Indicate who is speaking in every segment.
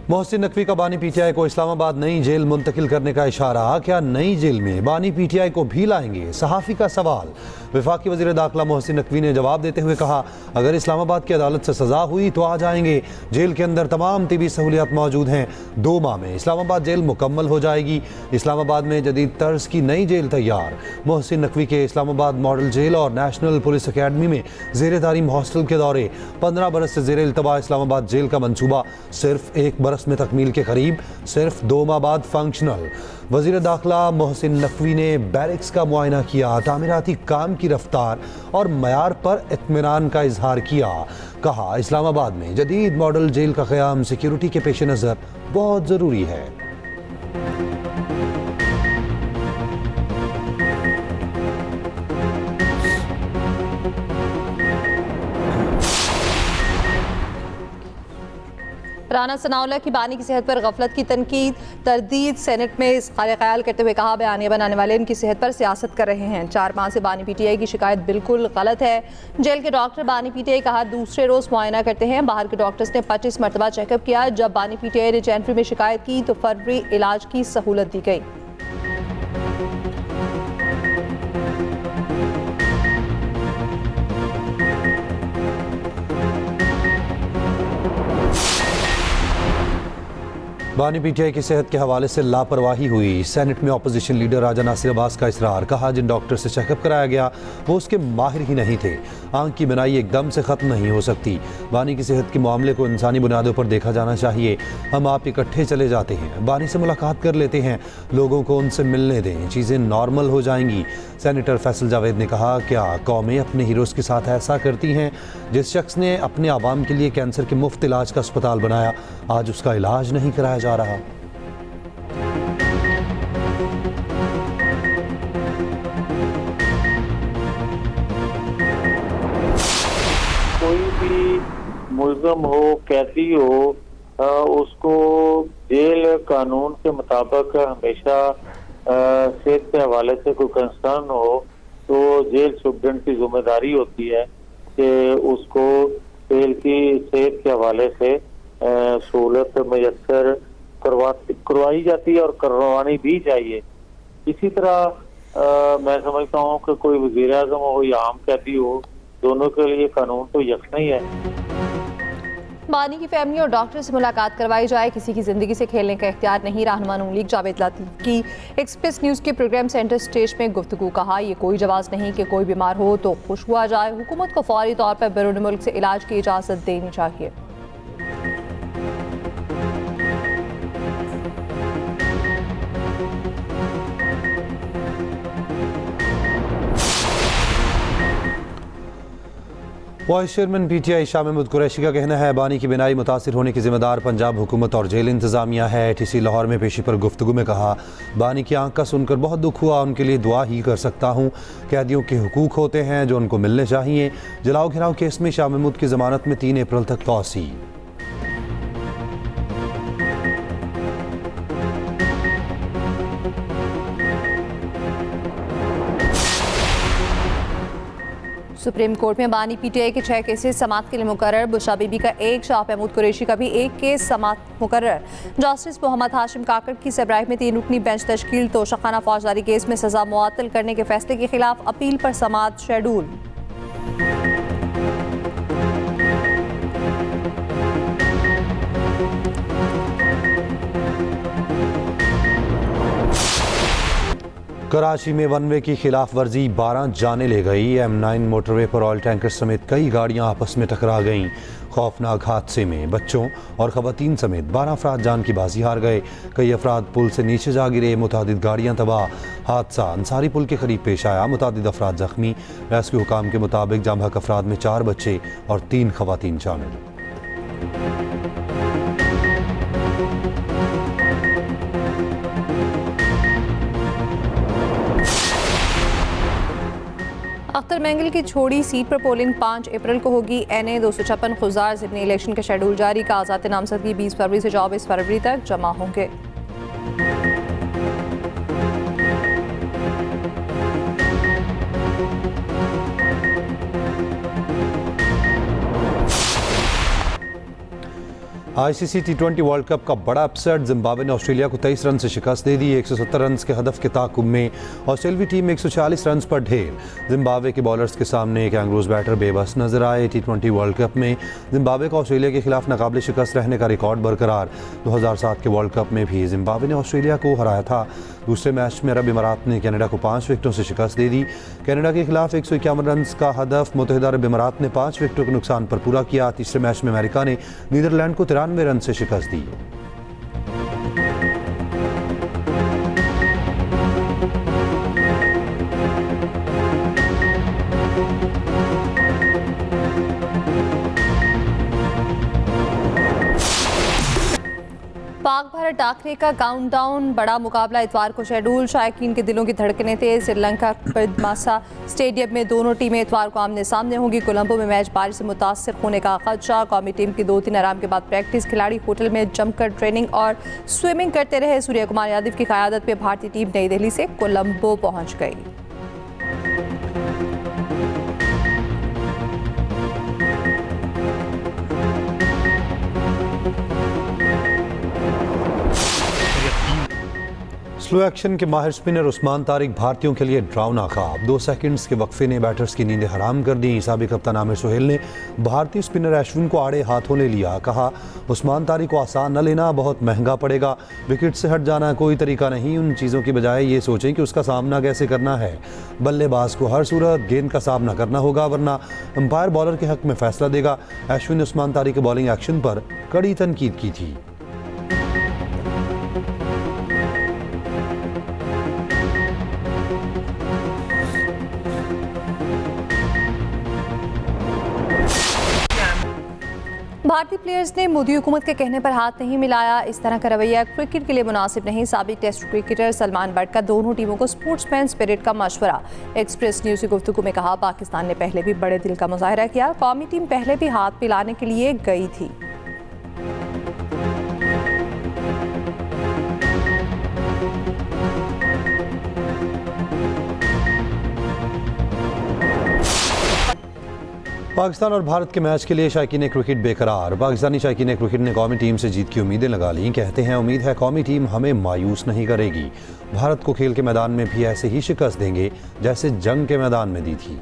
Speaker 1: मोहसिन नकवी का बानी पीटीआई को इस्लामाबाद नई जेल मुंतकिल करने का इशारा। क्या नई जेल में बानी पीटीआई को भी लाएंगे? सहाफ़ी का सवाल। वफाकी वज़ीर दाखिला मोहसिन नकवी ने जवाब देते हुए कहा, अगर इस्लामाबाद की अदालत से सज़ा हुई तो आ जाएंगे। जेल के अंदर तमाम तिबी सहूलियात मौजूद हैं। 2 माह में इस्लामाबाद जेल मुकम्मल हो जाएगी। इस्लामाबाद में जदीद तर्ज की नई जेल तैयार। मोहसिन नकवी के इस्लामाबाद मॉडल जेल और नेशनल पुलिस अकेडमी में ज़ेर तारीम हॉस्टल के दौरे। 15 बरस से ज़ेर इल्तवा इस्लामाबाद जेल का मनसूबा सिर्फ 1 बरस में तकमील के करीब, सिर्फ 2 माह बाद फंक्शनल। वज़ीर दाखिला मोहसिन नकवी ने बैरिक्स का मुआयना किया, तामीराती काम की रफ्तार और मयार पर इत्मीनान का इजहार किया। कहा, इस्लामाबाद में जदीद मॉडल जेल का क़याम सिक्योरिटी के पेश नज़र बहुत ज़रूरी है।
Speaker 2: राना सनाउल्लाह की बानी की सेहत पर गफलत की तनकीद, तरदीद। सेनेट में इस ख्याल करते हुए कहा, बयानिया बनाने वाले इनकी सेहत पर सियासत कर रहे हैं। 4 माह से बानी पीटीआई की शिकायत बिल्कुल गलत है। जेल के डॉक्टर बानी पीटीआई कहा, दूसरे रोज मुआयना करते हैं। बाहर के डॉक्टर्स ने 25 मरतबा चेकअप किया। जब बानी पीटीआई ने जेंट्री में शिकायत की तो फरवरी इलाज की सहूलत दी गई।
Speaker 1: बानी पीटीआई की सेहत के हवाले से लापरवाही हुई। सेनेट में अपोजिशन लीडर राजा नासिर अब्बास का इसरार। कहा, जिन डॉक्टर से चेकअप कराया गया वो उसके माहिर ही नहीं थे। आंख की बिनाई एकदम से ख़त्म नहीं हो सकती। बानी की सेहत के मामले को इंसानी बुनियादों पर देखा जाना चाहिए। हम आप इकट्ठे चले जाते हैं, बानी से मुलाकात कर लेते हैं, लोगों को उनसे मिलने दें, चीज़ें नॉर्मल हो जाएंगी। सेनेटर फैसल जावेद ने कहा, क्या कौमें अपने हीरोज़ के साथ ऐसा करती हैं? जिस शख्स ने अपने आवाम के लिए कैंसर के मुफ्त इलाज का अस्पताल बनाया, आज उसका इलाज नहीं कराया जा रहा।
Speaker 3: कोई भी मुल्ज़म हो, कैदी हो, उसको जेल कानून के मुताबिक हमेशा सेहत के हवाले से कोई कंसर्न हो तो जेल सुप्रीडेंट की जिम्मेदारी होती है कि उसको जेल की सेहत के हवाले से सहूलत मैसर करवाई जाती है और करवानी भी चाहिए। इसी तरह मैं समझता हूँ कि कोई वज़ीर आज़म हो या आम कैदी हो, दोनों के लिए कानून तो यकसा ही है।
Speaker 2: बानी की फैमिली और डॉक्टर से मुलाकात करवाई जाए। किसी की जिंदगी से खेलने का इख्तियार नहीं। रहनुमा नून लीग जावेद लतीफ की एक्सप्रेस न्यूज़ के प्रोग्राम सेंटर स्टेज में गुफ्तगू। कहा, ये कोई जवाज़ नहीं कि कोई बीमार हो तो खुश हुआ जाए। हुकूमत को फौरी तौर पर बैरून मुल्क से इलाज की इजाज़त देनी चाहिए।
Speaker 1: Vice chairman PTI Shah Mahmood Qureshi का कहना है, बानी की बिनाई मुतासिर होने की जिम्मेदार पंजाब हुकूमत और जेल इंतजामिया है। टीसी लाहौर में पेशी पर गुफ्तगू में कहा, बानी की आंख का सुनकर बहुत दुख हुआ, उनके लिए दुआ ही कर सकता हूँ। कैदियों के हुकूक होते हैं जो उनको मिलने चाहिए। जलाओ घिराव केस में शाह महमूद की जमानत में 3 अप्रैल तक तौसी।
Speaker 2: सुप्रीम कोर्ट में बानी पीटीआई के 6 केसेस समाअत के लिए मुकर्रर। बुशरा बीबी का 1, शाह महमूद कुरैशी का भी 1 केस समाअत मुकर्रर। जस्टिस मोहम्मद हाशिम काकड़ की सरबराही में 3 रुकनी बेंच तश्कील। तोशाखाना फौजदारी केस में सजा मुअत्तल करने के फैसले के खिलाफ अपील पर समाअत शेड्यूल।
Speaker 1: कराची में वन वे की खिलाफ वर्जी 12 जाने ले गई। M9 मोटरवे पर ऑयल टैंकर समेत कई गाड़ियां आपस में टकरा गईं। खौफनाक हादसे में बच्चों और खवातीन समेत 12 अफराद जान की बाजी हार गए। कई अफराद पुल से नीचे जा गिरे। मुतादिद गाड़ियां तबाह। हादसा अंसारी पुल के करीब पेश आया। मुतादिद अफराद जख्मी। रेस्क्यू हुकाम के मुताबिक जाम-बहक अफराद में 4 बच्चे और 3 खवातीन शामिल।
Speaker 2: अख्तर मेंगल की छोड़ी सीट पर पोलिंग 5 अप्रैल को होगी। NA 256 खुजार ज़िमनी इलेक्शन का शेड्यूल जारी। कागजात नामजदगी 20 फरवरी से 24 फरवरी तक जमा होंगे।
Speaker 1: आईसीसी टी20 वर्ल्ड कप का बड़ा अपसेट। जिम्बाब्वे ने ऑस्ट्रेलिया को 23 रन से शिकस्त दे दी। 170 रन के हदफ के ताकुब में ऑस्ट्रेलियावी टीम 140 रन पर ढेर। जिम्बाब्वे के बॉलर्स के सामने कैंगरूज बैटर बेबस नजर आए। टी20 वर्ल्ड कप में जिम्बाब्वे का ऑस्ट्रेलिया के खिलाफ नाकाबिले शिकस्त रहने का रिकॉर्ड बरकरार। 2007 के वर्ल्ड कप में भी जिम्बाब्वे ने ऑस्ट्रेलिया को हराया था। दूसरे मैच में अरब इमारात ने कनाडा को 5 विकेटों से शिकस्त दे दी। कनाडा के खिलाफ 151 रन का हदफ मुत्तहिदा अरब इमारात ने 5 विकेटों के नुकसान पर पूरा किया। तीसरे मैच में अमेरिका ने नीदरलैंड को 93 रन से शिकस्त दी।
Speaker 2: पाक भारत टाकरे का काउंटडाउन, बड़ा मुकाबला इतवार को शेड्यूल। शायकीन के दिलों की धड़कनें तेज। श्रीलंका पद्मासा स्टेडियम में दोनों टीमें इतवार को आमने सामने होंगी। कोलंबो में मैच बारिश से मुतासर होने का खदशा। कौमी टीम की 2-3 आराम के बाद प्रैक्टिस। खिलाड़ी होटल में जमकर ट्रेनिंग और स्विमिंग करते रहे। सूर्य कुमार यादव की क़यादत में भारतीय टीम नई दिल्ली से कोलंबो पहुंच गई।
Speaker 1: स्लो एक्शन के माहिर स्पिनर उस्मान तारिक भारतीयों के लिए ड्राउना ख्वाब। 2 सेकंड्स के वक्फे ने बैटर्स की नींदें हराम कर दी। साबिक कप्तान आमिर सुहेल ने भारतीय स्पिनर अश्विन को आड़े हाथों ले लिया। कहा, उस्मान तारिक को आसान न लेना, बहुत महंगा पड़ेगा। विकेट से हट जाना कोई तरीका नहीं। उन चीज़ों की बजाय ये सोचें कि उसका सामना कैसे करना है। बल्लेबाज को हर सूरत गेंद का सामना करना होगा, वरना अंपायर बॉलर के हक में फैसला देगा। अश्विन ने उस्मान तारिक के बॉलिंग एक्शन पर कड़ी तनकीद की थी।
Speaker 2: भारतीय प्लेयर्स ने मोदी हुकूमत के कहने पर हाथ नहीं मिलाया। इस तरह का रवैया क्रिकेट के लिए मुनासिब नहीं। साबिक टेस्ट क्रिकेटर सलमान बट का दोनों टीमों को स्पोर्ट्समैन स्पिरिट का मशवरा। एक्सप्रेस न्यूज़ की गुफ्तगू में कहा, पाकिस्तान ने पहले भी बड़े दिल का मुजाहरा किया। कौमी टीम पहले भी हाथ मिलाने के लिए गई थी।
Speaker 1: पाकिस्तान और भारत के मैच के लिए शायकीन क्रिकेट बेकरार। पाकिस्तानी शायकीन क्रिकेट ने कौमी टीम से जीत की उम्मीदें लगा लीं। कहते हैं, उम्मीद है कौमी टीम हमें मायूस नहीं करेगी। भारत को खेल के मैदान में भी ऐसे ही शिकस्त देंगे जैसे जंग के मैदान में दी थी।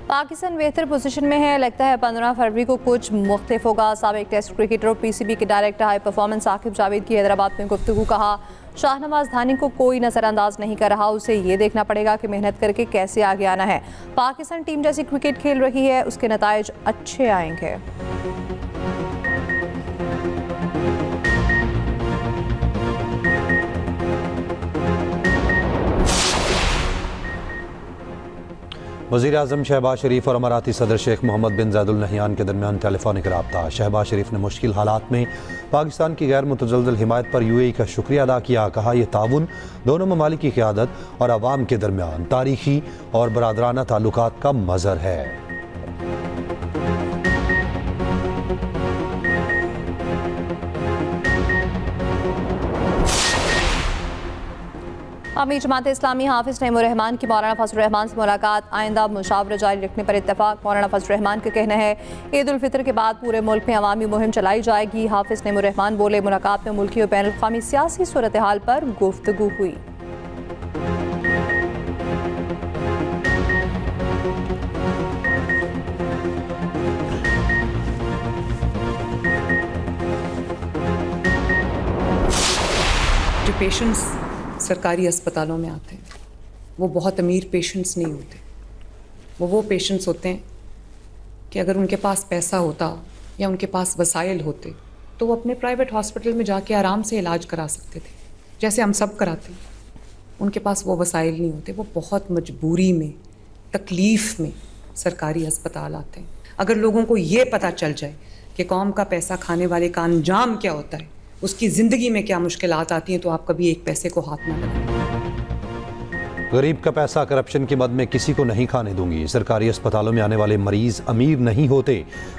Speaker 2: पाकिस्तान बेहतर पोजीशन में है। लगता है 15 फरवरी को कुछ मुख्तलिफ होगा। साबिक टेस्ट क्रिकेटर और पीसीबी के director high performance Saqib Javed की हैदराबाद में गुफ्तगू। कहा, शाहनवाज धानी को कोई नज़रअंदाज नहीं कर रहा। उसे ये देखना पड़ेगा कि मेहनत करके कैसे आगे आना है। पाकिस्तान टीम जैसी क्रिकेट खेल रही है, उसके नताइज अच्छे आएंगे।
Speaker 1: वज़ीर आज़म शहबाज शरीफ और अमाराती सदर शेख मोहम्मद बिन ज़ायद अल नहयान के दरमियान टेलीफोनिक रब्ता। शहबाज शरीफ ने मुश्किल हालात में पाकिस्तान की गैर मुतज़ल्ज़ल हिमायत पर यूएई का शुक्रिया अदा किया। कहा, यह ताउन दोनों ममालिक की क़यादत और अवाम के दरमियान तारीख़ी और बरादराना ताल्लुकात का मज़हर है।
Speaker 2: अमीर जमात इस्लामी हाफिज़ नईमुर रहमान की मौलाना फजल रहमान से मुलाकात। आइंदा मुशावरा जारी रखने पर इत्तफाक। मौलाना फजल रहमान का कहना है, ईद उल फितर के बाद पूरे मुल्क में अवामी मुहिम चलाई जाएगी। हाफिज़ नईमुर रहमान बोले, मुलाकात में मुल्की और बैनुल अक़वामी सियासी सूरत हाल पर गुफ्तगू हुई।
Speaker 4: जो पेशेंट्स सरकारी अस्पतालों में आते हैं वो बहुत अमीर पेशेंट्स नहीं होते। वो पेशेंट्स होते हैं कि अगर उनके पास पैसा होता या उनके पास वसाइल होते तो वो अपने प्राइवेट हॉस्पिटल में जाके आराम से इलाज करा सकते थे, जैसे हम सब कराते हैं। उनके पास वो वसाइल नहीं होते। वो बहुत मजबूरी में, तकलीफ़ में सरकारी अस्पताल आते हैं। अगर लोगों को ये पता चल जाए कि कौम का पैसा खाने वाले का अंजाम क्या होता है, उसकी ज़िंदगी में क्या मुश्किलात आती हैं, तो आप कभी एक पैसे को हाथ ना लगाएं।
Speaker 1: गरीब का पैसा करप्शन के मद में किसी को नहीं खाने दूंगी। सरकारी अस्पतालों में आने वाले मरीज अमीर नहीं होते।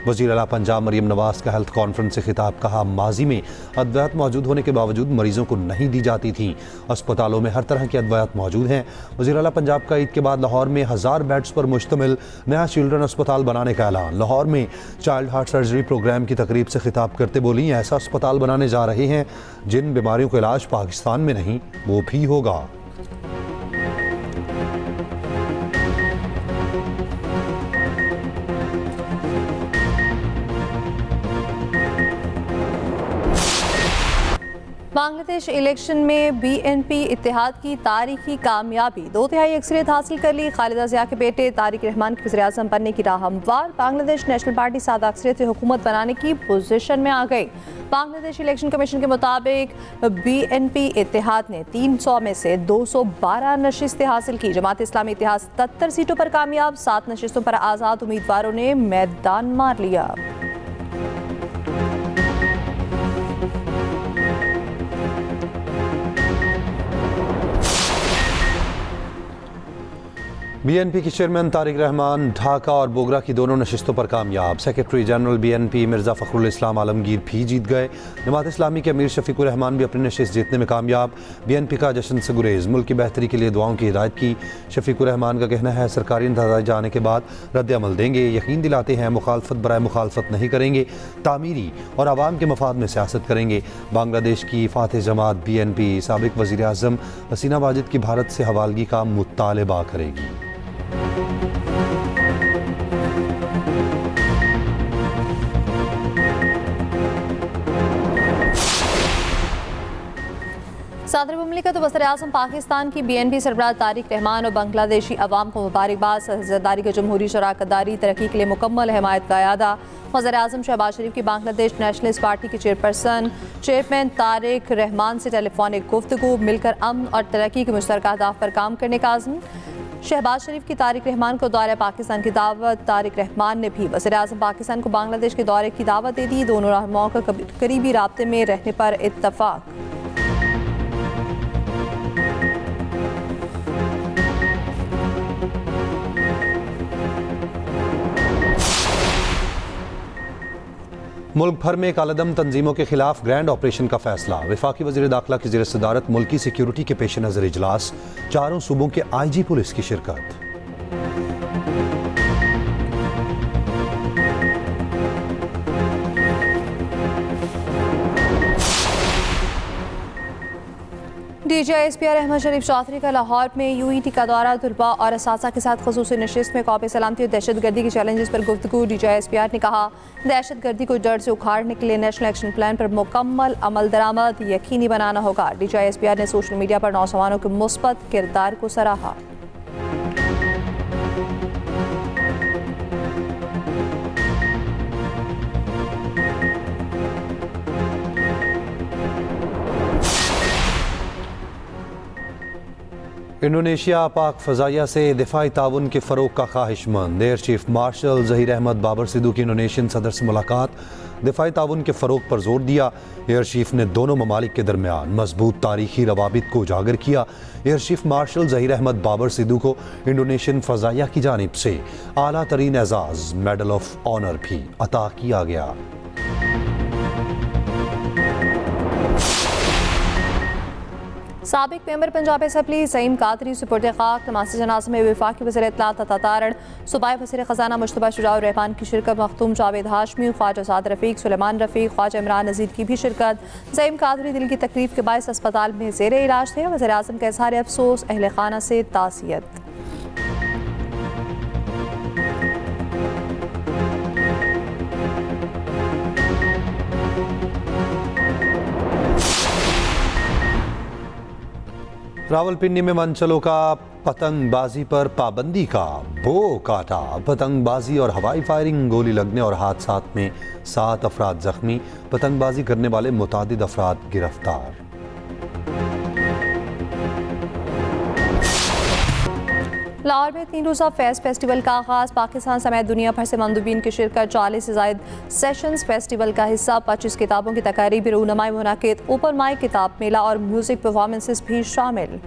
Speaker 1: वज़ीर आला पंजाब मरियम नवाज का हेल्थ कॉन्फ्रेंस से खिताब। कहा, माजी में अद्वियात मौजूद होने के बावजूद मरीजों को नहीं दी जाती थी। अस्पतालों में हर तरह की अद्वियात मौजूद हैं। वज़ीर आला पंजाब का ईद के बाद लाहौर में 1000 बेड्स पर मुश्तमिल नया चिल्ड्रन अस्पताल बनाने का ऐलान। लाहौर में चाइल्ड हार्ट सर्जरी प्रोग्राम की तकरीब से खिताब करते बोली, ऐसा अस्पताल बनाने जा रहे हैं जिन बीमारियों का इलाज पाकिस्तान में नहीं वो भी होगा।
Speaker 2: बांग्लादेश इलेक्शन में बीएनपी इत्तेहाद की तारीखी कामयाबी, 2/3 अक्सरियत हासिल कर ली। खालिदा जिया के बेटे तारिक रहमान के वज़ीर-ए-आज़म बनने की राह हमवार। बांग्लादेश नेशनल पार्टी 7 अक्सरियत से हुकूमत बनाने की पोजीशन में आ गई। बांग्लादेश इलेक्शन कमीशन के मुताबिक बीएनपी इत्तेहाद ने 300 में से 212 नशिस्तें हासिल की। जमात इस्लामी इत्तेहाद 77 सीटों पर कामयाब। 7 नशिस्तों पर आज़ाद उम्मीदवारों ने मैदान मार लिया।
Speaker 1: बीएनपी के चेयरमैन तारिक रहमान ढाका और बोगरा की दोनों नशिस्तों पर कामयाब। सेक्रेटरी जनरल बीएनपी मिर्ज़ा फ़खरुल इस्लाम आलमगीर भी जीत गए। जमात इस्लामी के अमीर शफीकुर रहमान भी अपनी नशिस्त जीतने में कामयाब। बीएनपी का जश्न से गुरेज, मुल्क की बेहतरी के लिए दुआओं की हिदायत की। शफीकुर रहमान का कहना है, सरकारी नताइज आने के बाद रद्द अमल देंगे। यकीन दिलाते हैं मुखालफत बराए मुखालफत नहीं करेंगे, तामीरी और आवाम के मफाद में सियासत करेंगे। बांग्लादेश की फातह जमात बीएनपी साबिक वज़ीर आज़म हसीना वाजिद की भारत से हवालगी का मुतालबा करेगी।
Speaker 2: सदर मुमलिकत वज़ीर-ए-आज़म पाकिस्तान की बीएनपी सरबराह तारिक रहमान और बांग्लादेशी अवाम को मुबारकबाद। सदरदारी का जमहूरी शराकतदारी तरक्की के लिए मुकम्मल हिमायत का अयादा। वज़ीर-ए-आज़म शहबाज शरीफ की बांग्लादेश नेशनलिस्ट पार्टी के चेयरमैन तारिक रहमान से टेलीफोनिक गुफ्तगू। मिलकर अमन और तरक्की के मुश्तरका अहदाफ पर काम करने का आज़म। शहबाज शरीफ की तारिक रहमान को दौरे पाकिस्तान की दावत। तारिक रहमान ने भी वज़ीर-ए-आज़म पाकिस्तान को बांग्लादेश के दौरे की दावत दे दी। दोनों रहनुमाओं का करीबी राब्ते में रहने पर इत्तफाक।
Speaker 1: मुल्क भर में कालादम तंजीमों के खिलाफ ग्रैंड ऑपरेशन का फैसला। वफाकी वज़ीर दाखिला की ज़ेर सदारत मुल्की सिक्योरिटी के पेश नज़र इजलास। 4 सूबों के आईजी पुलिस की शिरकत।
Speaker 2: DGISPR अहमद शरीफ चौधरी का लाहौर में UET का दौरा। तुलबा और असासा के साथ ख़ुसूसी नशिस्त में कौमी सलामती और दहशतगर्दी के चैलेंजेस पर गुफ्तगू। DGISPR ने कहा, दहशतगर्दी को जड़ से उखाड़ने के लिए नेशनल एक्शन प्लान पर मुकम्मल अमल दरामद यकीनी बनाना होगा। DGISPR ने सोशल मीडिया पर नौजवानों के मुस्बत किरदार को सराहा।
Speaker 1: इंडोनेशिया पाक फ़ज़ाइया से दिफाई ताउन के फ़रोग़ का ख्वाहिशमंद। Air chief marshal Zaheer Ahmed Babar Sidhu की इंडोनेशियन सदर से मुलाकात। दिफाई ताउन के फ़रोग़ पर जोर दिया। एयर चीफ ने दोनों ममालिक के दरमियान मजबूत तारीखी रवाबित को उजागर किया। Air chief marshal Zaheer Ahmed Babar Sidhu को इंडोनेशियन फ़ज़ाइया की जानिब से आला तरीन एजाज़ मेडल ऑफ ऑनर भी अता किया गया।
Speaker 2: साबिक मेंबर पंजाब असम्बली ज़ईम कादरी सुपुर्द खाक। नमाज़ जनाज़ा में वफाकी वज़ीर इत्तलात अता तारण, सूबाई वज़ीर ख़ज़ाना मुश्तबा शुजाउर रहमान की शिरकत। मखदूम जावेद हाशमी, ख्वाजा साद रफ़ीक, सुलेमान रफ़ीक, ख्वाजा इमरान नज़ीर की भी शिरकत। ज़ईम कादरी दिल की तकलीफ के बायस अस्पताल में ज़ेरे इलाज थे। वज़ीर-ए-आज़म का इज़हार अफसोस, अहले खाना से तासियत।
Speaker 1: रावलपिंडी में मनचलों का पतंगबाजी पर पाबंदी का बो काटा। पतंगबाजी और हवाई फायरिंग, गोली लगने और हादसात में 7 अफराद जख्मी। पतंगबाजी करने वाले मुतादिद अफराद गिरफ्तार।
Speaker 2: लाहौर में 3 रोज़ा फेस्टिवल का आगाज़। पाकिस्तान समेत दुनिया भर से मंदूबीन की शिरकत। 40 से ज़ायद सेशंस फेस्टिवल का हिस्सा। 25 किताबों की तकारीब, रूनुमाई मुनाकिद, ओपन माइक, किताब मेला और म्यूज़िक परफॉर्मेंसेस भी शामिल।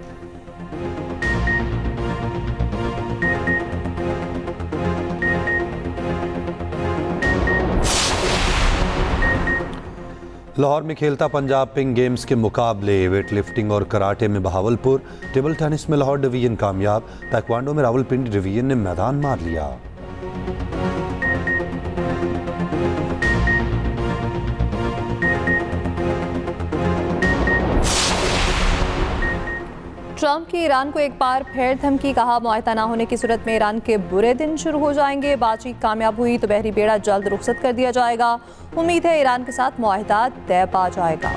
Speaker 1: लाहौर में खेलता पंजाब पिंक गेम्स के मुकाबले वेट लिफ्टिंग और कराटे में बहावलपुर, टेबल टेनिस में लाहौर डिवीजन कामयाब, ताइक्वांडो में रावलपिंडी डिवीजन ने मैदान मार लिया।
Speaker 2: ट्रंप की ईरान को एक बार फिर धमकी, कहा मुआहदा न होने की सूरत में ईरान के बुरे दिन शुरू हो जाएंगे। बातचीत कामयाब हुई तो बहरी बेड़ा जल्द रुखसत कर दिया जाएगा। उम्मीद है ईरान के साथ मुआहदा तय पा जाएगा।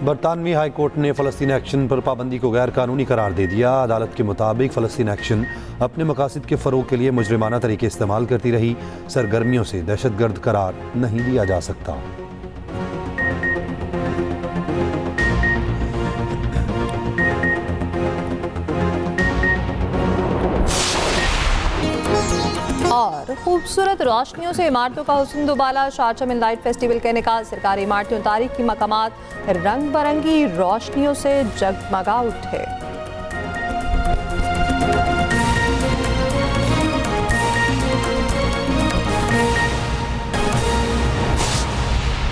Speaker 1: बरतानवी हाई कोर्ट ने फ़लस्तीन एक्शन पर पाबंदी को गैर कानूनी करार दे दिया। अदालत के मुताबिक फ़लस्तीन एक्शन अपने मकासद के फ़रोग के लिए मुजरिमाना तरीके इस्तेमाल करती रही। सरगर्मियों से दहशतगर्द करार नहीं दिया जा सकता।
Speaker 2: और खूबसूरत रोशनियों से इमारतों का हुस्न दुबाला, शारजा में लाइट फेस्टिवल का इनेकाल। सरकारी इमारतें और तारीखी मकामात रंग बिरंगी रोशनियों से जगमगा उठे।